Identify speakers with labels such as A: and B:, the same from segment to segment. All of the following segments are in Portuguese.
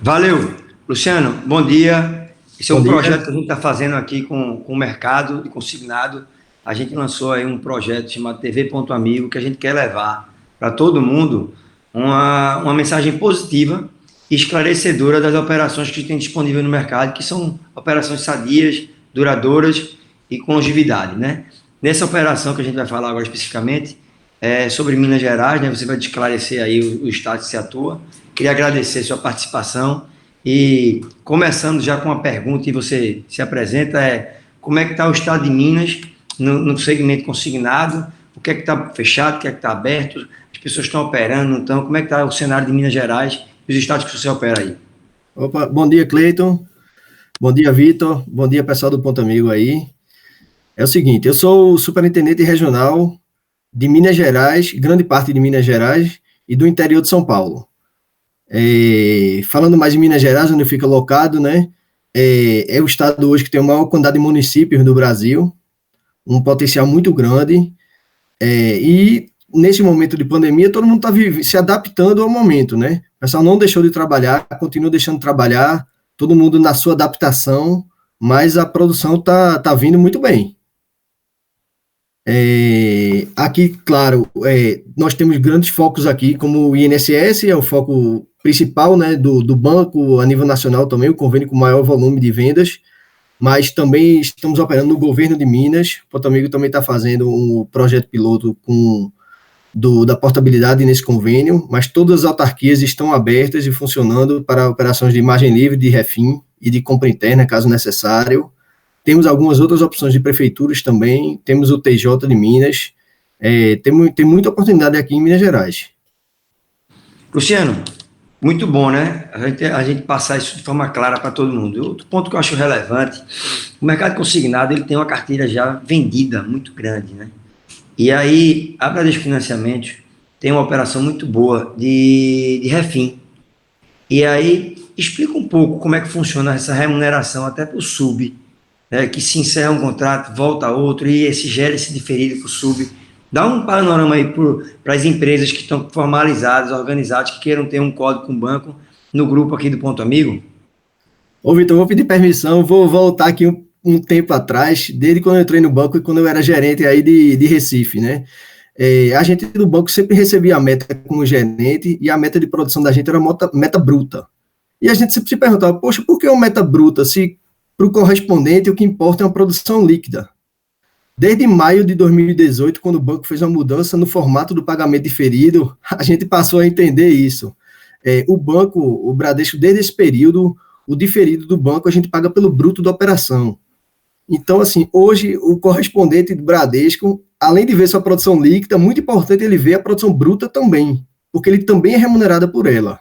A: Valeu, Luciano, bom dia. Esse é
B: Bom
A: um
B: dia.
A: projeto que a gente está fazendo aqui com o mercado de consignado. A gente lançou aí um projeto chamado TV Ponto Amigo, que a gente quer levar para todo mundo uma mensagem positiva e esclarecedora das operações que tem disponível no mercado, que são operações sadias, duradouras e com longevidade, né? Nessa operação que a gente vai falar agora especificamente, é sobre Minas Gerais, né? Você vai esclarecer aí o estado que se atua. Queria agradecer sua participação e começando já com uma pergunta e você se apresenta, como é que está o estado de Minas no segmento consignado, o que é que está fechado, o que é que está aberto, as pessoas estão operando, então como é que está o cenário de Minas Gerais e os estados que você opera aí?
B: Opa, bom dia, Cleiton. Bom dia, Vitor. Bom dia, pessoal do Ponto Amigo aí. É o seguinte, eu sou o superintendente regional de Minas Gerais, grande parte de Minas Gerais e do interior de São Paulo. Falando mais de Minas Gerais, onde eu fico alocado, né? É o estado hoje que tem a maior quantidade de municípios do Brasil, um potencial muito grande. E nesse momento de pandemia, todo mundo está se adaptando ao momento, né? O pessoal não deixou de trabalhar, continua deixando de trabalhar, todo mundo na sua adaptação, mas a produção tá vindo muito bem. Aqui, claro, nós temos grandes focos aqui, como o INSS, é o foco principal, né, do banco a nível nacional também, o convênio com maior volume de vendas, mas também estamos operando no governo de Minas. O Porto Amigo também está fazendo um projeto piloto da portabilidade nesse convênio, mas todas as autarquias estão abertas e funcionando para operações de margem livre, de refim e de compra interna, caso necessário. Temos algumas outras opções de prefeituras também, temos o TJ de Minas, tem muita oportunidade aqui em Minas Gerais.
A: Luciano, muito bom, né? A gente passar isso de forma clara para todo mundo. Outro ponto que eu acho relevante, o mercado consignado ele tem uma carteira já vendida muito grande, né? E aí, a Bradesco Financiamentos tem uma operação muito boa de refim. E aí, explica um pouco como é que funciona essa remuneração até para o sub, né, que se encerra um contrato, volta outro, e esse gera esse diferido para o sub. Dá um panorama aí para as empresas que estão formalizadas, organizadas, que queiram ter um código com o banco no grupo aqui do Ponto Amigo.
B: Ô, Vitor, vou pedir permissão, vou voltar aqui um tempo atrás, desde quando eu entrei no banco e quando eu era gerente aí de Recife, né? A gente do banco sempre recebia a meta como gerente e a meta de produção da gente era meta bruta. E a gente sempre se perguntava, poxa, por que uma meta bruta se para o correspondente o que importa é uma produção líquida? Desde maio de 2018, quando o banco fez uma mudança no formato do pagamento diferido, a gente passou a entender isso. O banco, o Bradesco, desde esse período, o diferido do banco a gente paga pelo bruto da operação. Então, assim, hoje o correspondente do Bradesco, além de ver sua produção líquida, muito importante ele ver a produção bruta também, porque ele também é remunerado por ela.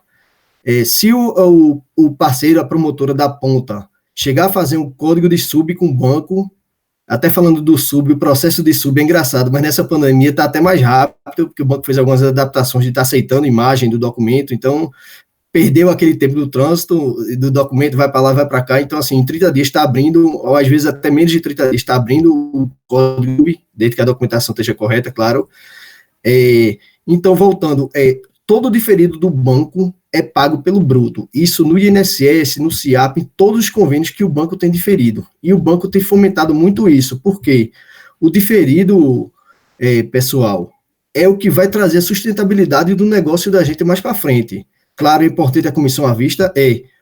B: Se o parceiro, a promotora da ponta, chegar a fazer um código de sub com o banco, até falando do sub, o processo de sub é engraçado, mas nessa pandemia está até mais rápido, porque o banco fez algumas adaptações de estar aceitando a imagem do documento, então perdeu aquele tempo do trânsito, do documento, vai para lá, vai para cá, então assim, em 30 dias está abrindo, ou às vezes até menos de 30 dias, está abrindo o código, desde que a documentação esteja correta, claro. Então, voltando, todo o diferido do banco é pago pelo bruto. Isso no INSS, no SIAP, em todos os convênios que o banco tem diferido. E o banco tem fomentado muito isso, porque o diferido, pessoal, é o que vai trazer a sustentabilidade do negócio da gente mais para frente. Claro, é importante a comissão à vista,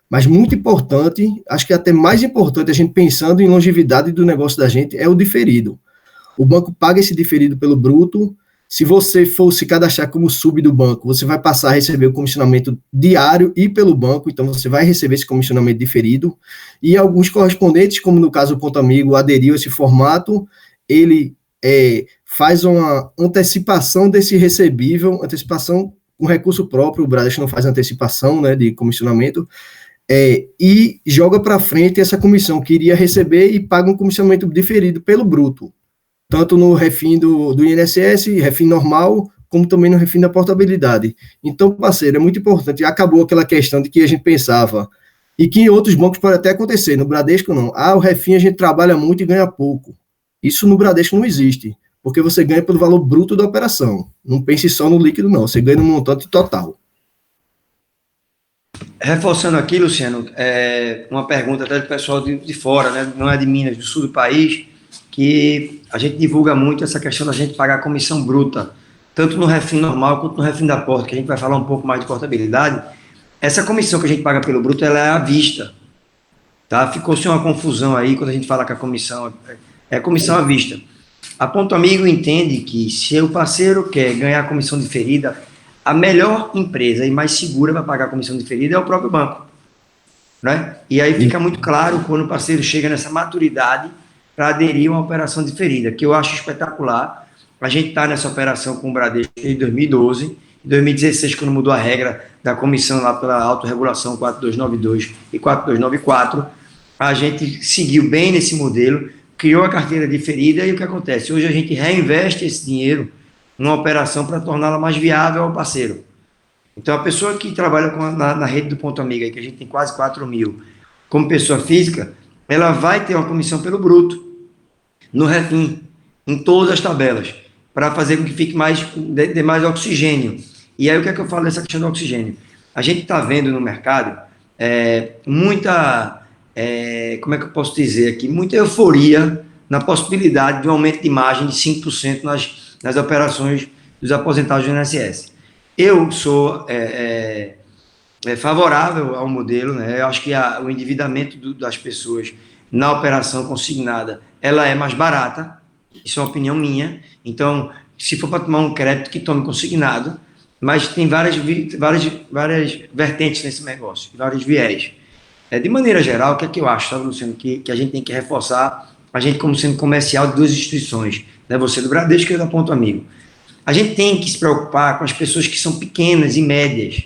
B: mas muito importante, acho que até mais importante a gente pensando em longevidade do negócio da gente, é o diferido. O banco paga esse diferido pelo bruto. Se você for se cadastrar como sub do banco, você vai passar a receber o comissionamento diário e pelo banco, então você vai receber esse comissionamento diferido. E alguns correspondentes, como no caso do Ponto Amigo, aderiu a esse formato, ele faz uma antecipação desse recebível, antecipação com recurso próprio, o Bradesco não faz antecipação, né, de comissionamento, e joga para frente essa comissão que iria receber e paga um comissionamento diferido pelo bruto, tanto no refim do INSS, refim normal, como também no refim da portabilidade. Então, parceiro, é muito importante. Acabou aquela questão de que a gente pensava, e que em outros bancos pode até acontecer, no Bradesco não. O refim a gente trabalha muito e ganha pouco. Isso no Bradesco não existe, porque você ganha pelo valor bruto da operação. Não pense só no líquido, não. Você ganha no montante total.
A: Reforçando aqui, Luciano, uma pergunta até do pessoal de fora, né? Não é de Minas, do sul do país, que a gente divulga muito essa questão da gente pagar comissão bruta, tanto no refim normal quanto no refim da porta, que a gente vai falar um pouco mais de portabilidade. Essa comissão que a gente paga pelo bruto, ela é à vista, tá? Ficou-se uma confusão aí quando a gente fala que a comissão é comissão à vista. A Ponto Amigo entende que se o parceiro quer ganhar comissão diferida, a melhor empresa e mais segura para pagar a comissão diferida é o próprio banco, né? E aí fica muito claro quando o parceiro chega nessa maturidade para aderir a uma operação diferida, que eu acho espetacular. A gente está nessa operação com o Bradesco em 2012, em 2016, quando mudou a regra da comissão lá pela autorregulação 4292 e 4294, a gente seguiu bem nesse modelo, criou a carteira diferida e o que acontece? Hoje a gente reinveste esse dinheiro numa operação para torná-la mais viável ao parceiro. Então, a pessoa que trabalha na rede do Ponto Amigo, aí, que a gente tem quase 4 mil, como pessoa física, ela vai ter uma comissão pelo bruto, no refim, em todas as tabelas, para fazer com que fique dê mais oxigênio. E aí, o que é que eu falo dessa questão do oxigênio? A gente está vendo no mercado muita, como é que eu posso dizer aqui, muita euforia na possibilidade de um aumento de margem de 5% nas operações dos aposentados do INSS. Eu sou favorável ao modelo, né? Eu acho que o endividamento das pessoas na operação consignada, ela é mais barata, isso é uma opinião minha. Então, se for para tomar um crédito, que tome consignado, mas tem várias vertentes nesse negócio, vários viés. De maneira geral, o que é que eu acho, sabe, Luciano, que a gente tem que reforçar, a gente como sendo comercial de duas instituições, né? Você do Bradesco e eu da Ponto Amigo. A gente tem que se preocupar com as pessoas que são pequenas e médias,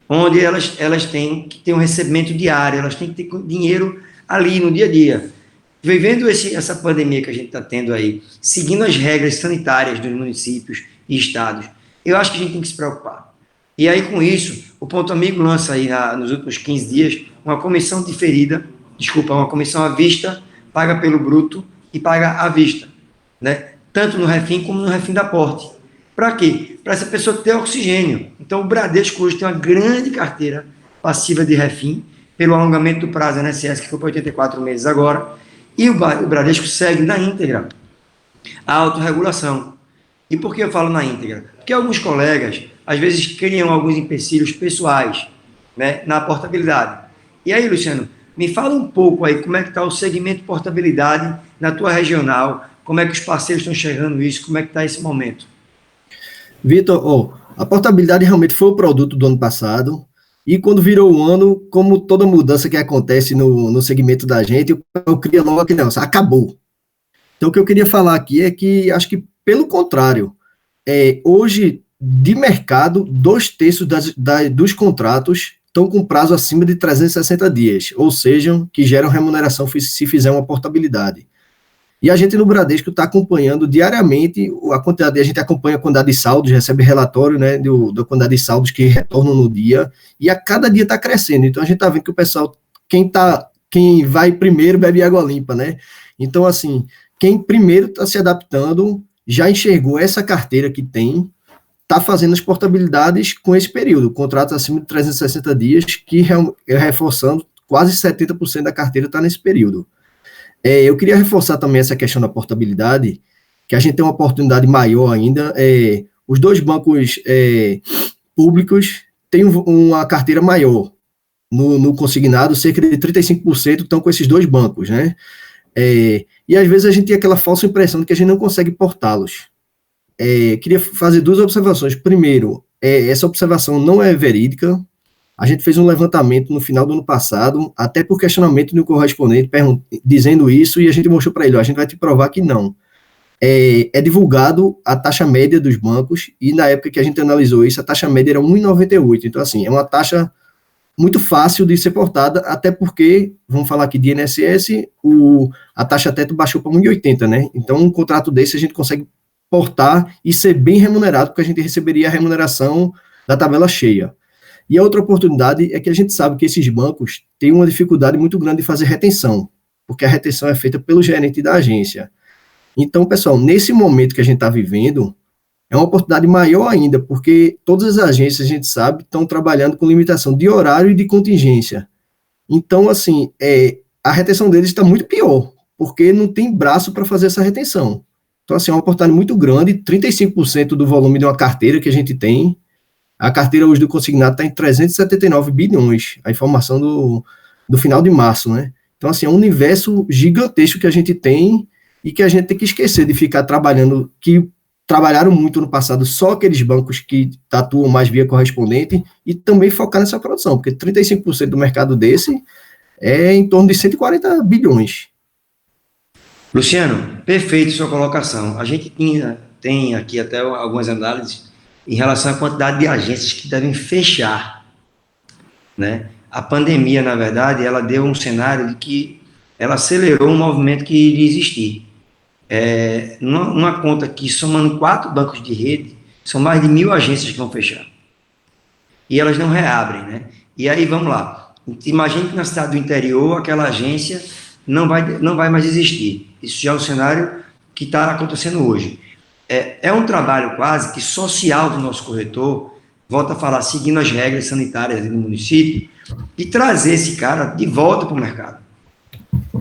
A: onde elas têm que ter um recebimento diário, elas têm que ter dinheiro ali no dia a dia. Vivendo essa pandemia que a gente está tendo aí, seguindo as regras sanitárias dos municípios e estados, eu acho que a gente tem que se preocupar. E aí, com isso, o Ponto Amigo lança aí, nos últimos 15 dias, uma comissão uma comissão à vista, paga pelo bruto e paga à vista, né? Tanto no refim como no refim da porte. Para quê? Para essa pessoa ter oxigênio. Então, o Bradesco hoje tem uma grande carteira passiva de refim, pelo alongamento do prazo INSS, que foi para 84 meses agora, e o Bradesco segue na íntegra a autorregulação. E por que eu falo na íntegra? Porque alguns colegas, às vezes, criam alguns empecilhos pessoais, né, na portabilidade. E aí, Luciano, me fala um pouco aí como é que está o segmento de portabilidade na tua regional, como é que os parceiros estão enxergando isso, como é que está esse momento?
B: Vitor, a portabilidade realmente foi o produto do ano passado, e quando virou o ano, como toda mudança que acontece no segmento da gente, eu cria logo aquele negócio, acabou. Então, o que eu queria falar aqui é que, acho que, pelo contrário, hoje, de mercado, 2/3 dos contratos estão com prazo acima de 360 dias, ou seja, que geram remuneração se fizer uma portabilidade. E a gente no Bradesco está acompanhando diariamente a quantidade, a gente acompanha a quantidade de saldos, recebe relatório, né, da quantidade de saldos que retornam no dia, e a cada dia está crescendo. Então a gente está vendo que o pessoal, quem vai primeiro bebe água limpa, né? Então, assim, quem primeiro está se adaptando, já enxergou essa carteira que tem, está fazendo as portabilidades com esse período, contratos acima de 360 dias, que, reforçando, quase 70% da carteira está nesse período. Eu queria reforçar também essa questão da portabilidade, que a gente tem uma oportunidade maior ainda. Os dois bancos públicos têm uma carteira maior no consignado, cerca de 35% estão com esses dois bancos, né? E às vezes a gente tem aquela falsa impressão de que a gente não consegue portá-los. Queria fazer duas observações. Primeiro, essa observação não é verídica. A gente fez um levantamento no final do ano passado, até por questionamento de um correspondente dizendo isso, e a gente mostrou para ele, a gente vai te provar que não. É divulgado a taxa média dos bancos, e na época que a gente analisou isso, a taxa média era 1,98. Então, assim, é uma taxa muito fácil de ser portada, até porque, vamos falar aqui de INSS, a taxa teto baixou para 1,80, né? Então, um contrato desse a gente consegue portar e ser bem remunerado, porque a gente receberia a remuneração da tabela cheia. E a outra oportunidade é que a gente sabe que esses bancos têm uma dificuldade muito grande de fazer retenção, porque a retenção é feita pelo gerente da agência. Então, pessoal, nesse momento que a gente está vivendo, é uma oportunidade maior ainda, porque todas as agências, a gente sabe, estão trabalhando com limitação de horário e de contingência. Então, assim, a retenção deles está muito pior, porque não tem braço para fazer essa retenção. Então, assim, é uma oportunidade muito grande, 35% do volume de uma carteira que a gente tem. A carteira hoje do consignado está em 379 bilhões, a informação do final de março, né? Então, assim, é um universo gigantesco que a gente tem e que a gente tem que esquecer de ficar trabalhando, que trabalharam muito no passado só aqueles bancos que atuam mais via correspondente e também focar nessa produção, porque 35% do mercado desse é em torno de 140 bilhões.
A: Luciano, perfeito sua colocação. A gente tem aqui até algumas análises em relação à quantidade de agências que devem fechar, né? A pandemia, na verdade, ela deu um cenário de que ela acelerou um movimento que iria existir. Numa conta que, somando 4 bancos de rede, são mais de 1.000 agências que vão fechar. E elas não reabrem, né? E aí, vamos lá. Imagine que na cidade do interior, aquela agência não vai mais existir. Isso já é um cenário que está acontecendo hoje. É um trabalho quase que social do nosso corretor, volta a falar, seguindo as regras sanitárias do município, e trazer esse cara de volta para o mercado.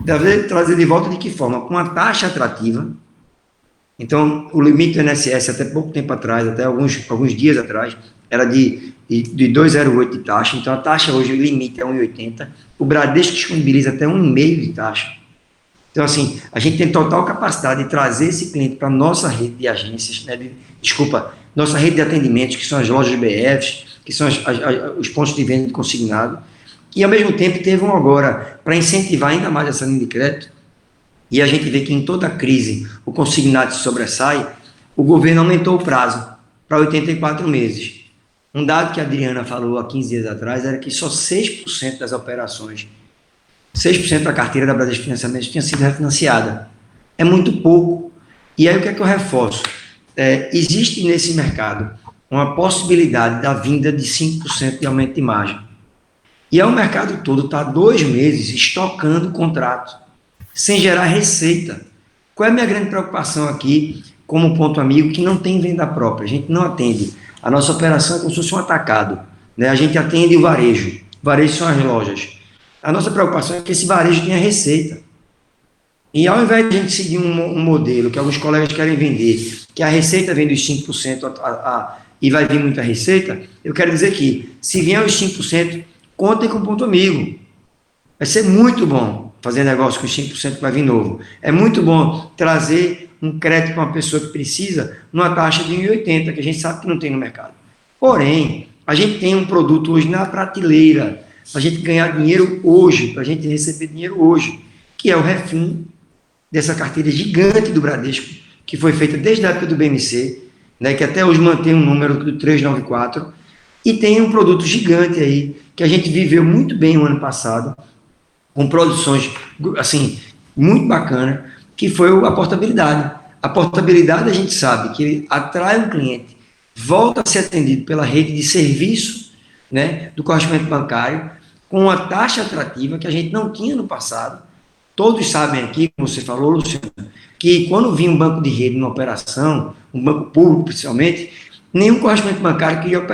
A: Trazer de volta de que forma? Com uma taxa atrativa. Então, o limite do INSS, até pouco tempo atrás, até alguns dias atrás, era de 2,08 de taxa. Então, a taxa hoje, o limite é 1,80. O Bradesco disponibiliza até 1,5 de taxa. Então, assim, a gente tem total capacidade de trazer esse cliente para a nossa rede de agências, né, nossa rede de atendimentos, que são as lojas BFs, que são os pontos de venda de consignado. E, ao mesmo tempo, teve um agora, para incentivar ainda mais essa linha de crédito, e a gente vê que em toda crise o consignado se sobressai, o governo aumentou o prazo para 84 meses. Um dado que a Adriana falou há 15 dias atrás era que só 6% das operações, 6% da carteira da Bradesco Financiamentos tinha sido refinanciada. É muito pouco. E aí o que é que eu reforço? Existe nesse mercado uma possibilidade da vinda de 5% de aumento de margem. E aí o mercado todo está há 2 meses estocando o contrato, sem gerar receita. Qual é a minha grande preocupação aqui, como ponto amigo, que não tem venda própria? A gente não atende. A nossa operação é como se fosse um atacado, né? A gente atende o varejo. O varejo são as lojas. A nossa preocupação é que esse varejo tenha receita. E ao invés de a gente seguir um modelo que alguns colegas querem vender, que a receita vem dos 5% e vai vir muita receita, eu quero dizer que, se vier os 5%, contem com o ponto amigo. Vai ser muito bom fazer negócio com os 5% que vai vir novo. É muito bom trazer um crédito para uma pessoa que precisa numa taxa de 1,80, que a gente sabe que não tem no mercado. Porém, a gente tem um produto hoje na prateleira, para a gente ganhar dinheiro hoje, para a gente receber dinheiro hoje, que é o refim dessa carteira gigante do Bradesco, que foi feita desde a época do BMC, né, que até hoje mantém um número do 394, e tem um produto gigante aí, que a gente viveu muito bem o ano passado, com produções, assim, muito bacana, que foi a portabilidade. A portabilidade, a gente sabe que atrai um cliente, volta a ser atendido pela rede de serviço, né, do correspondente bancário, com uma taxa atrativa que a gente não tinha no passado. Todos sabem aqui, como você falou, Luciano, que quando vinha um banco de rede numa operação, um banco público principalmente, nenhum correspondente bancário queria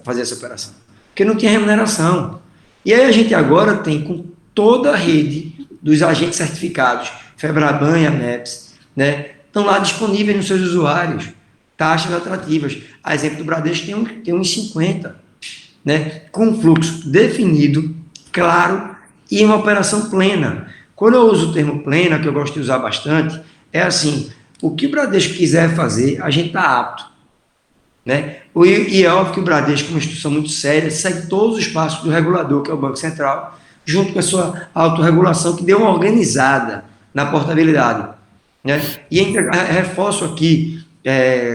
A: fazer essa operação, porque não tinha remuneração. E aí a gente agora tem, com toda a rede dos agentes certificados, Febraban e Ameps, né, estão lá disponíveis nos seus usuários, taxas atrativas. A exemplo do Bradesco tem uns 50, né, com um fluxo definido, claro, e uma operação plena. Quando eu uso o termo plena, que eu gosto de usar bastante, é assim, o que o Bradesco quiser fazer, a gente está apto. Né? E é óbvio que o Bradesco é uma instituição muito séria, segue todos os passos do regulador, que é o Banco Central, junto com a sua autorregulação, que deu uma organizada na portabilidade. Né? E reforço aqui,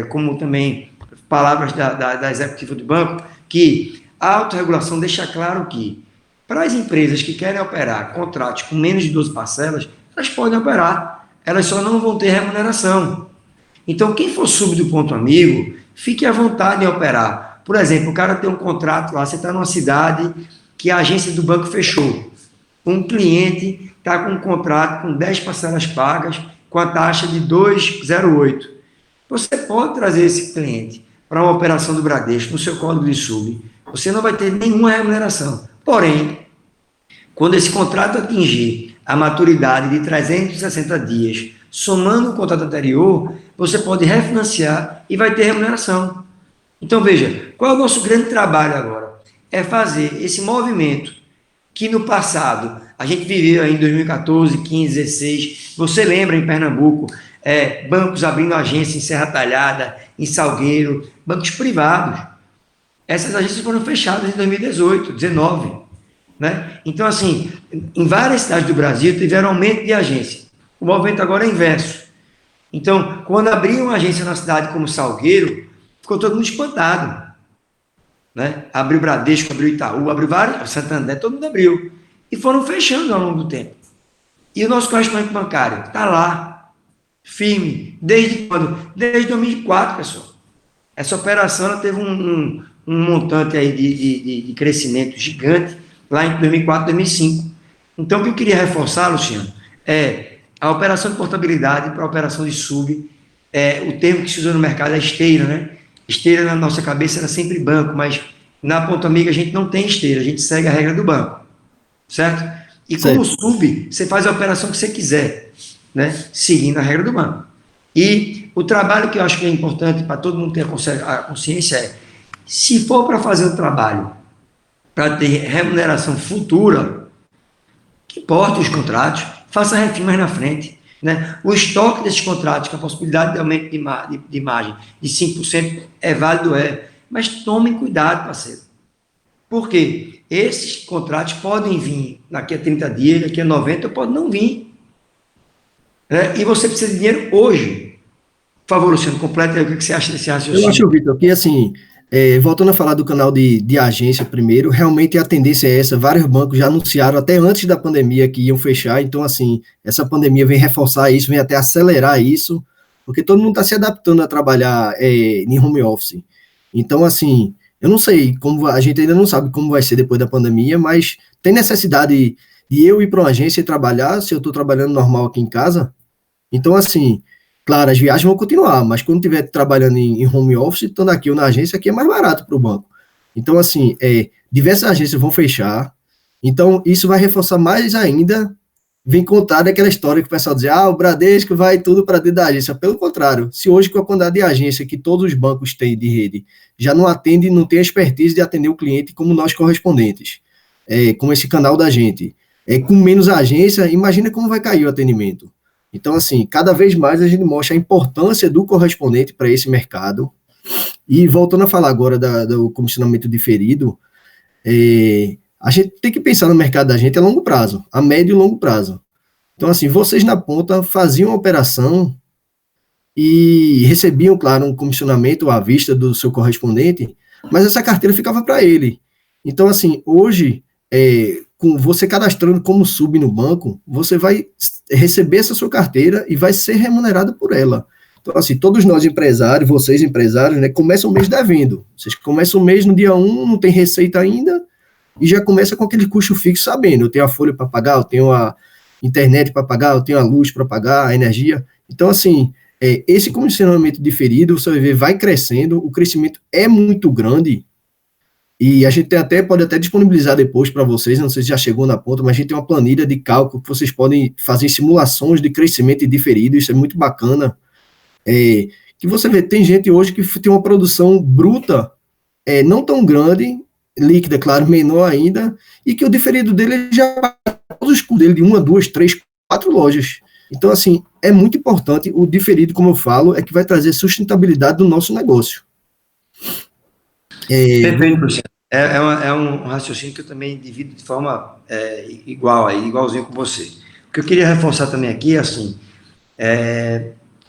A: como também palavras da executiva do banco, que a autorregulação deixa claro que, para as empresas que querem operar contratos com menos de 12 parcelas, elas podem operar, elas só não vão ter remuneração. Então, quem for sub do ponto amigo, fique à vontade em operar. Por exemplo, o cara tem um contrato lá, você está numa cidade que a agência do banco fechou. Um cliente está com um contrato com 10 parcelas pagas, com a taxa de 2,08. Você pode trazer esse cliente para uma operação do Bradesco no seu código de sub, você não vai ter nenhuma remuneração. Porém, quando esse contrato atingir a maturidade de 360 dias, somando o contrato anterior, você pode refinanciar e vai ter remuneração. Então, veja, qual é o nosso grande trabalho agora? É fazer esse movimento que no passado a gente viveu aí em 2014, 15, 16. Você lembra em Pernambuco, bancos abrindo agência em Serra Talhada, em Salgueiro, bancos privados. Essas agências foram fechadas em 2018, 19. Né? Então, assim, em várias cidades do Brasil tiveram aumento de agência. O movimento agora é inverso. Então, quando abriu uma agência na cidade como Salgueiro, ficou todo mundo espantado. Né? Abriu Bradesco, abriu Itaú, abriu vários, Santander, todo mundo abriu. E foram fechando ao longo do tempo. E o nosso correspondente bancário está lá, firme, desde quando? Desde 2004, pessoal. Essa operação ela teve um montante aí de crescimento gigante lá em 2004, 2005. Então, o que eu queria reforçar, Luciano, é a operação de portabilidade para a operação de sub, o termo que se usa no mercado é esteira, né? Esteira na nossa cabeça era sempre banco, mas na Ponto Amigo a gente não tem esteira, a gente segue a regra do banco, certo? E como sub, você faz a operação que você quiser, né? Seguindo a regra do banco. E o trabalho que eu acho que é importante para todo mundo ter a consciência é, se for para fazer um trabalho para ter remuneração futura, que importa os contratos, faça refim mais na frente. Né? O estoque desses contratos, com a possibilidade de aumento de margem de 5%, é válido, mas tomem cuidado, parceiro. Por quê? Esses contratos podem vir daqui a 30 dias, daqui a 90, pode não vir. Né? E você precisa de dinheiro hoje. Por favor, Luciano, completa aí o que você acha desse raciocínio.
B: Eu acho, Vitor, que assim, voltando a falar do canal de agência primeiro, realmente a tendência é essa, vários bancos já anunciaram até antes da pandemia que iam fechar, então assim, essa pandemia vem reforçar isso, vem até acelerar isso, porque todo mundo está se adaptando a trabalhar em home office. Então assim, eu não sei, como a gente ainda não sabe como vai ser depois da pandemia, mas tem necessidade de eu ir para uma agência e trabalhar, se eu estou trabalhando normal aqui em casa. Então assim, claro, as viagens vão continuar, mas quando estiver trabalhando em home office, estando aqui ou na agência, aqui é mais barato para o banco. Então, assim, diversas agências vão fechar, então isso vai reforçar mais ainda, vem contar daquela história que o pessoal diz, o Bradesco vai tudo para dentro da agência. Pelo contrário, se hoje com a quantidade de agência que todos os bancos têm de rede, já não atende, não tem a expertise de atender o cliente como nós correspondentes, como esse canal da gente, com menos agência, imagina como vai cair o atendimento. Então, assim, cada vez mais a gente mostra a importância do correspondente para esse mercado. E voltando a falar agora do comissionamento diferido, a gente tem que pensar no mercado da gente a longo prazo, a médio e longo prazo. Então, assim, vocês na ponta faziam a operação e recebiam, claro, um comissionamento à vista do seu correspondente, mas essa carteira ficava para ele. Então, assim, hoje, com você cadastrando como sub no banco, você vai receber essa sua carteira e vai ser remunerado por ela. Então, assim, todos nós empresários, vocês empresários, né, começam o mês devendo. Vocês começam o mês no dia 1, não tem receita ainda, e já começa com aquele custo fixo sabendo, eu tenho a folha para pagar, eu tenho a internet para pagar, eu tenho a luz para pagar, a energia. Então, assim, esse comissionamento diferido, você vai ver, vai crescendo, o crescimento é muito grande, e a gente pode até disponibilizar depois para vocês, não sei se já chegou na ponta, mas a gente tem uma planilha de cálculo que vocês podem fazer simulações de crescimento diferido, isso é muito bacana. Que você vê, tem gente hoje que tem uma produção bruta, não tão grande, líquida, claro, menor ainda, e que o diferido dele já paga todos os custos dele de 1, 2, 3, 4 lojas. Então, assim, é muito importante, o diferido, como eu falo, é que vai trazer sustentabilidade do nosso negócio.
A: Perfeito, Luciano. É um raciocínio que eu também divido de forma igualzinho com você. O que eu queria reforçar também aqui é assim,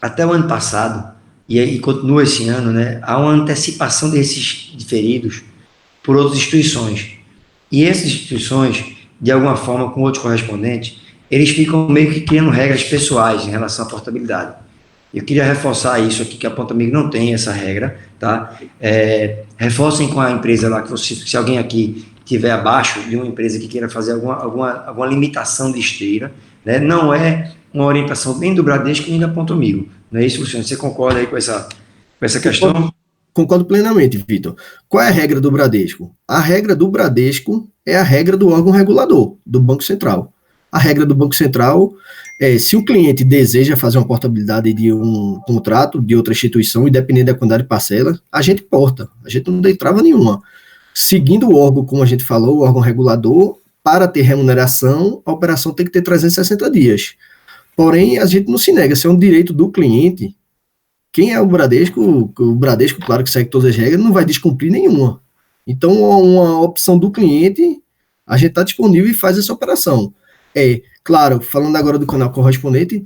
A: até o ano passado, e aí continua esse ano, né, há uma antecipação desses diferidos por outras instituições. E essas instituições, de alguma forma, com outros correspondentes, eles ficam meio que criando regras pessoais em relação à portabilidade. Eu queria reforçar isso aqui, que a Ponto Amigo não tem essa regra, tá? Reforcem com a empresa lá, que se alguém aqui estiver abaixo de uma empresa que queira fazer alguma limitação de esteira, né? Não é uma orientação nem do Bradesco nem da Ponto Amigo. Não é isso, Luciano? Você concorda aí com essa com essa questão?
B: Concordo plenamente, Vitor. Qual é a regra do Bradesco? A regra do Bradesco é a regra do órgão regulador, do Banco Central. A regra do Banco Central é, se um cliente deseja fazer uma portabilidade de um contrato de outra instituição, independente da quantidade de parcela, a gente porta, a gente não tem trava nenhuma. Seguindo o órgão, como a gente falou, o órgão regulador, para ter remuneração, a operação tem que ter 360 dias. Porém, a gente não se nega, se é um direito do cliente. Quem é o Bradesco, claro que segue todas as regras, não vai descumprir nenhuma. Então, uma opção do cliente, a gente está disponível e faz essa operação. Claro, falando agora do canal correspondente,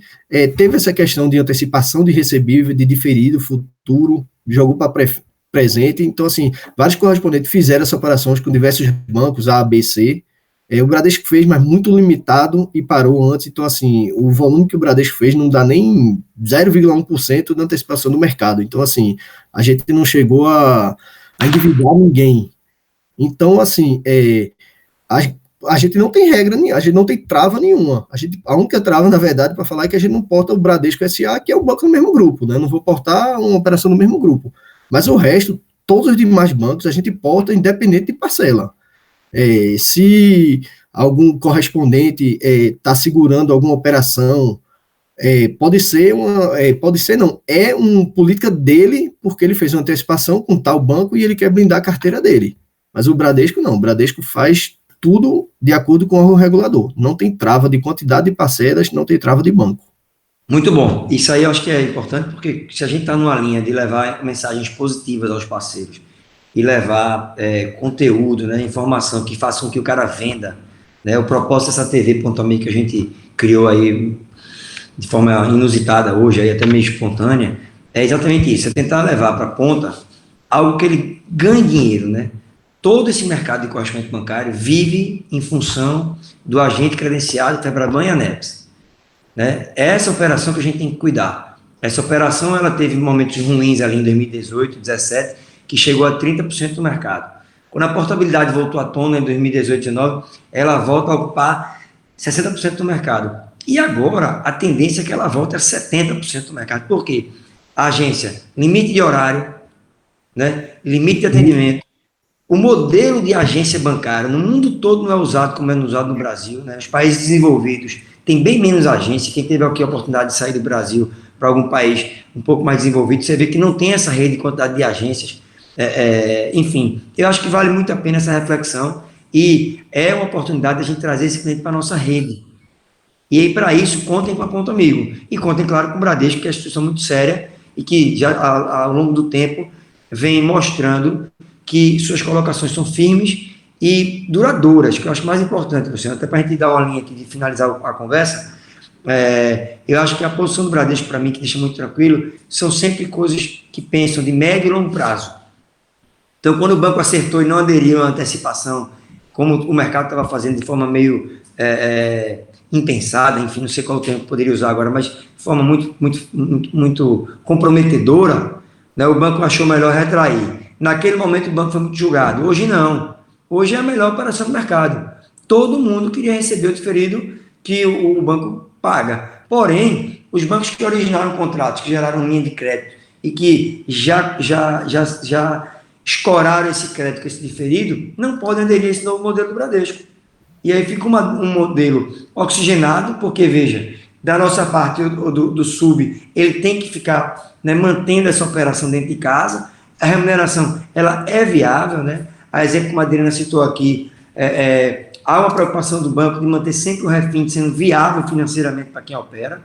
B: teve essa questão de antecipação de recebível, de diferido, futuro, jogou para presente. Então, assim, vários correspondentes fizeram essas operações com diversos bancos, A, B, C. O Bradesco fez, mas muito limitado e parou antes. Então, assim, o volume que o Bradesco fez não dá nem 0,1% da antecipação do mercado. Então, assim, a gente não chegou a endividar ninguém. Então, assim, a gente não tem regra, a gente não tem trava nenhuma. A única trava, na verdade, para falar é que a gente não porta o Bradesco S.A., que é o banco do mesmo grupo, né? Não vou portar uma operação no mesmo grupo. Mas o resto, todos os demais bancos, a gente porta independente de parcela. Se algum correspondente está segurando alguma operação, pode ser não, é uma política dele, porque ele fez uma antecipação com tal banco e ele quer blindar a carteira dele. Mas o Bradesco não, o Bradesco faz tudo de acordo com o regulador. Não tem trava de quantidade de parcelas, não tem trava de banco.
A: Muito bom. Isso aí eu acho que é importante, porque se a gente está numa linha de levar mensagens positivas aos parceiros e levar conteúdo, né, informação que faça com que o cara venda, né, o propósito dessa TV.me que a gente criou aí de forma inusitada hoje, aí até meio espontânea, é exatamente isso, é tentar levar para a ponta algo que ele ganhe dinheiro, né? Todo esse mercado de correspondente bancário vive em função do agente credenciado Febraban e ANEPS, né? Essa operação que a gente tem que cuidar. Essa operação ela teve momentos ruins ali em 2018, 2017, que chegou a 30% do mercado. Quando a portabilidade voltou à tona em 2018, 2019, ela volta a ocupar 60% do mercado. E agora a tendência é que ela volte a 70% do mercado. Por quê? A agência, limite de horário, né? Limite de atendimento. O modelo de agência bancária no mundo todo não é usado como é usado no Brasil, né? Os países desenvolvidos têm bem menos agência. Quem teve aqui a oportunidade de sair do Brasil para algum país um pouco mais desenvolvido, você vê que não tem essa rede de quantidade de agências. Enfim, eu acho que vale muito a pena essa reflexão e é uma oportunidade de a gente trazer esse cliente para a nossa rede. E aí, para isso, contem com a Ponto Amigo. E contem, claro, com o Bradesco, que é uma instituição muito séria e que já ao longo do tempo vem mostrando que suas colocações são firmes e duradouras, que eu acho mais importante, Luciano, até para a gente dar uma linha aqui de finalizar a conversa. Eu acho que a posição do Bradesco, para mim, que deixa muito tranquilo, são sempre coisas que pensam de médio e longo prazo. Então, quando o banco acertou e não aderiu à antecipação, como o mercado estava fazendo de forma meio impensada, enfim, não sei qual o termo que poderia usar agora, mas de forma muito comprometedora, né, o banco achou melhor retrair. Naquele momento o banco foi muito julgado. Hoje não. Hoje é a melhor operação do mercado. Todo mundo queria receber o diferido que o banco paga. Porém, os bancos que originaram contratos, que geraram linha de crédito e que já escoraram esse crédito com esse diferido, não podem aderir a esse novo modelo do Bradesco. E aí fica um modelo oxigenado, porque, veja, da nossa parte, do sub, ele tem que ficar, né, mantendo essa operação dentro de casa. A remuneração, ela é viável, né? A exemplo que a Adriana citou aqui, há uma preocupação do banco de manter sempre o refim sendo viável financeiramente para quem opera.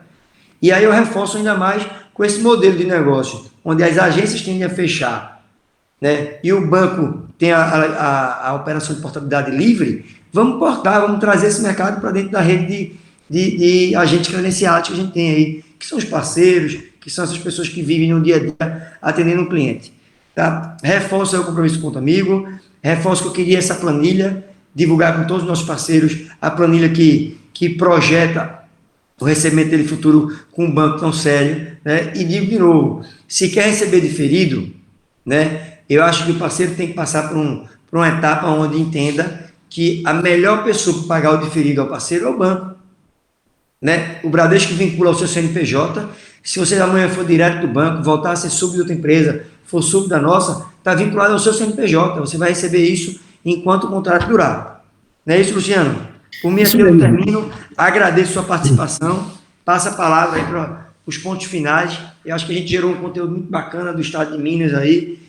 A: E aí eu reforço ainda mais com esse modelo de negócio, onde as agências tendem a fechar, né? E o banco tem a operação de portabilidade livre. Vamos portar, vamos trazer esse mercado para dentro da rede de agentes credenciados que a gente tem aí, que são os parceiros, que são essas pessoas que vivem no dia a dia atendendo o cliente. Tá? Reforço o compromisso com o amigo, reforço que eu queria essa planilha, divulgar com todos os nossos parceiros a planilha que projeta o recebimento dele futuro com um banco tão sério, né? E digo de novo, se quer receber diferido, né, eu acho que o parceiro tem que passar por uma etapa onde entenda que a melhor pessoa para pagar o diferido ao parceiro é o banco, né? O Bradesco vincula ao seu CNPJ, Se você amanhã for direto do banco, voltar a ser sub de outra empresa, for sub da nossa, está vinculado ao seu CNPJ. Você vai receber isso enquanto o contrato durar. Não é isso, Luciano? Por mim,
B: Isso
A: aqui eu
B: mesmo.
A: termino. Agradeço sua participação. Passa a palavra aí para os pontos finais. Eu acho que a gente gerou um conteúdo muito bacana do estado de Minas aí.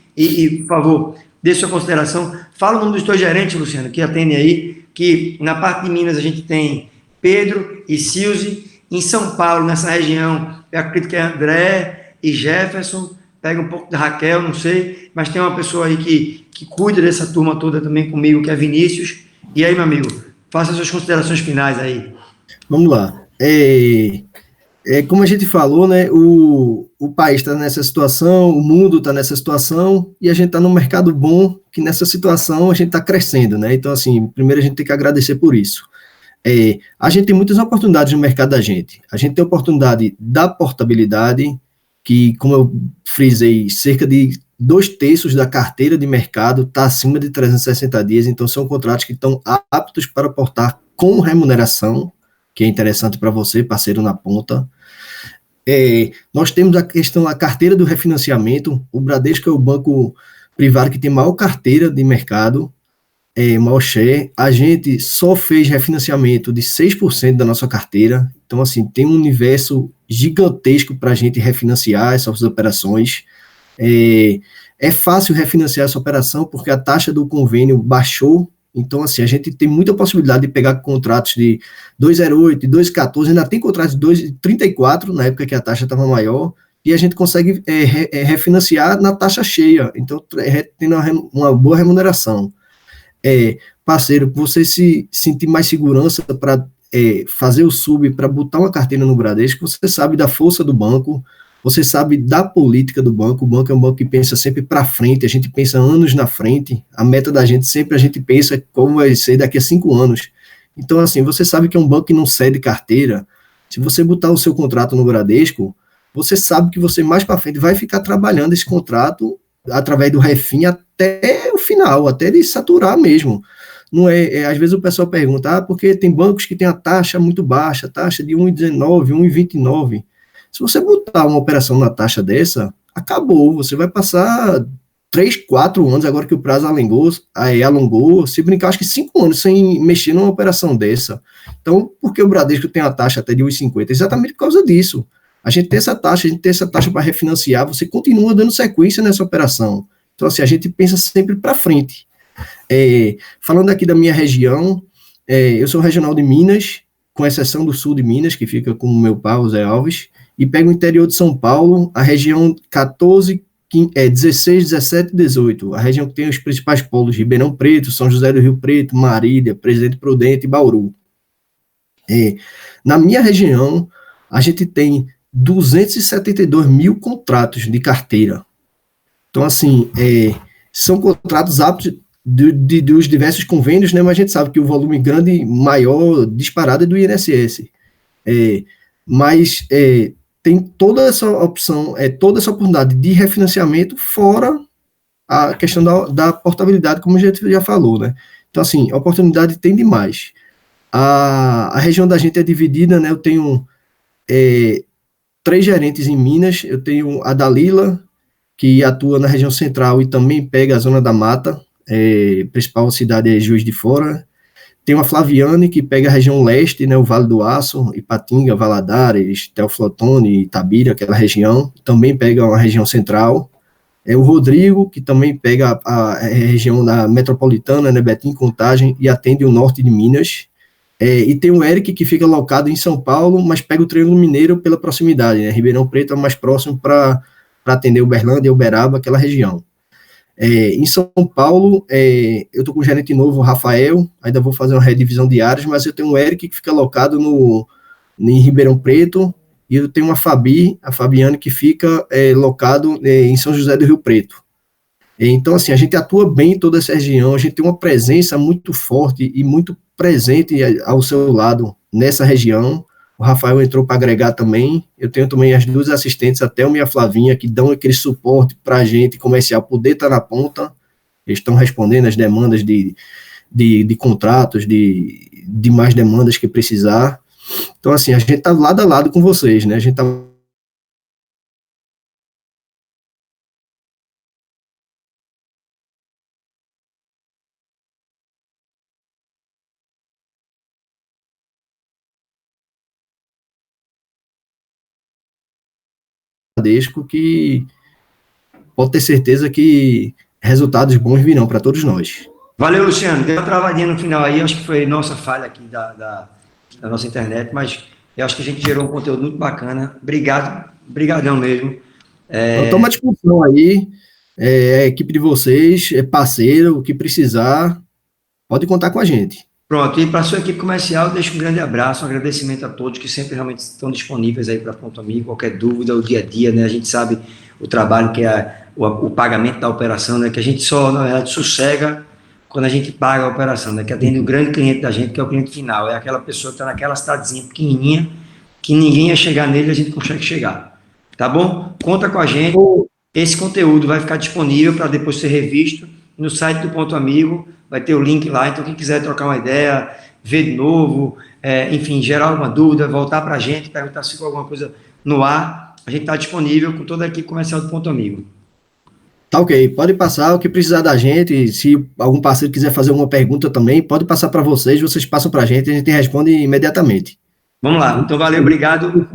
A: Por favor, dê sua consideração. Fala o nome dos teus gerentes, Luciano, que atendem aí, que na parte de Minas a gente tem Pedro e Silze. Em São Paulo, nessa região, eu acredito que é André e Jefferson. Pega um pouco da Raquel, não sei. Mas tem uma pessoa aí que cuida dessa turma toda também comigo, que é Vinícius. E aí, meu amigo, faça suas considerações finais aí.
B: Vamos lá. Como a gente falou, né, o país está nessa situação, o mundo está nessa situação, e a gente está num mercado bom, que nessa situação a gente está crescendo, né? Então, assim, primeiro a gente tem que agradecer por isso. A gente tem muitas oportunidades no mercado da gente. A gente tem a oportunidade da portabilidade, que, como eu frisei, cerca de 2/3 da carteira de mercado está acima de 360 dias, então são contratos que estão aptos para portar com remuneração, que é interessante para você, parceiro na ponta. Nós temos a questão da carteira do refinanciamento. O Bradesco é o banco privado que tem maior carteira de mercado, maior share. A gente só fez refinanciamento de 6% da nossa carteira. Então, assim, tem um universo gigantesco para a gente refinanciar essas operações. É fácil refinanciar essa operação porque a taxa do convênio baixou. Então, assim, a gente tem muita possibilidade de pegar contratos de 2,08, 2,14, ainda tem contratos de 2,34, na época que a taxa estava maior, e a gente consegue refinanciar na taxa cheia, então tendo uma boa remuneração. Parceiro, você se sentir mais segurança para fazer o sub, para botar uma carteira no Bradesco, você sabe da força do banco, você sabe da política do banco. O banco é um banco que pensa sempre para frente, a gente pensa anos na frente, a meta da gente sempre a gente pensa como vai ser daqui a 5 anos. Então, assim, você sabe que é um banco que não cede carteira. Se você botar o seu contrato no Bradesco, você sabe que você mais para frente vai ficar trabalhando esse contrato através do refim até o final, até ele saturar mesmo. Não às vezes o pessoal pergunta, porque tem bancos que têm a taxa muito baixa, taxa de 1,19, 1,29. Se você botar uma operação na taxa dessa, acabou. Você vai passar 3, 4 anos, agora que o prazo alongou, se brincar, acho que 5 anos sem mexer numa operação dessa. Então, por que o Bradesco tem a taxa até de 1,50? Exatamente por causa disso. A gente tem essa taxa para refinanciar, você continua dando sequência nessa operação. Então, assim, a gente pensa sempre para frente. Falando aqui da minha região, eu sou regional de Minas, com exceção do sul de Minas, que fica com o meu pai, o Zé Alves, e pego o interior de São Paulo, a região 14, 16, 17 e 18, a região que tem os principais polos, Ribeirão Preto, São José do Rio Preto, Marília, Presidente Prudente e Bauru. Na minha região, a gente tem 272 mil contratos de carteira. Então, assim, são contratos aptos dos diversos convênios, né, mas a gente sabe que o volume grande, maior, disparado é do INSS. Mas tem toda essa opção, toda essa oportunidade de refinanciamento, fora a questão da portabilidade, como a gente já falou, né? Então, assim, a oportunidade tem demais. A região da gente é dividida, né? Eu tenho 3 gerentes em Minas, eu tenho a Dalila, que atua na região central e também pega a Zona da Mata, principal cidade é Juiz de Fora. Tem uma Flaviane, que pega a região leste, né, o Vale do Aço, Ipatinga, Valadares, Teoflotone, Itabira, aquela região, também pega uma região central. O Rodrigo, que também pega a região da metropolitana, né, Betim, Contagem, e atende o norte de Minas. E tem o Eric, que fica locado em São Paulo, mas pega o Triângulo Mineiro pela proximidade, né, Ribeirão Preto é mais próximo para atender Uberlândia, Uberaba, aquela região. Em São Paulo, eu estou com um gerente novo, o Rafael, ainda vou fazer uma redivisão de áreas, mas eu tenho o Eric, que fica locado em Ribeirão Preto, e eu tenho a Fabiane, que fica locado em São José do Rio Preto. Então, assim, a gente atua bem em toda essa região, a gente tem uma presença muito forte e muito presente ao seu lado nessa região. O Rafael entrou para agregar também. Eu tenho também as 2 assistentes, a Thelma e a Flavinha, que dão aquele suporte para a gente comercial poder estar na ponta. Eles estão respondendo as demandas de contratos, de mais demandas que precisar. Então, assim, a gente está lado a lado com vocês, né? A gente está Bradesco, que pode ter certeza que resultados bons virão para todos nós.
A: Valeu, Luciano. Deu uma travadinha no final aí, acho que foi nossa falha aqui da nossa internet, mas eu acho que a gente gerou um conteúdo muito bacana. Obrigado, brigadão mesmo.
B: Então, toma a discussão aí, a equipe de vocês é parceiro, o que precisar, pode contar com a gente.
A: Pronto, e para a sua equipe comercial, deixo um grande abraço, um agradecimento a todos que sempre realmente estão disponíveis aí para Ponto Amigo, qualquer dúvida, o dia a dia, né? A gente sabe o trabalho que é o pagamento da operação, né? Que a gente só, na verdade, sossega quando a gente paga a operação, né? Que atende o grande cliente da gente, que é o cliente final, é aquela pessoa que está naquela cidadezinha pequenininha, que ninguém ia chegar nele, a gente consegue chegar. Tá bom? Conta com a gente. Esse conteúdo vai ficar disponível para depois ser revisto no site do Ponto Amigo, vai ter o link lá, então quem quiser trocar uma ideia, ver de novo, enfim, gerar alguma dúvida, voltar para a gente, perguntar se ficou alguma coisa no ar, a gente está disponível com toda a equipe comercial do Ponto Amigo.
B: Tá ok, pode passar, o que precisar da gente, se algum parceiro quiser fazer alguma pergunta também, pode passar para vocês passam para a gente responde imediatamente.
A: Vamos lá, então valeu, obrigado.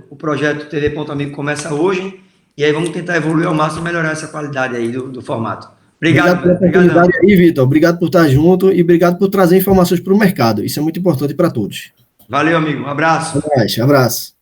A: O projeto TV Ponto Amigo começa hoje, e aí vamos tentar evoluir ao máximo e melhorar essa qualidade aí do formato. Obrigado
B: pela oportunidade aí, Vitor. Obrigado por estar junto e obrigado por trazer informações para o mercado. Isso é muito importante para todos.
A: Valeu, amigo. Um abraço.
B: Abraço.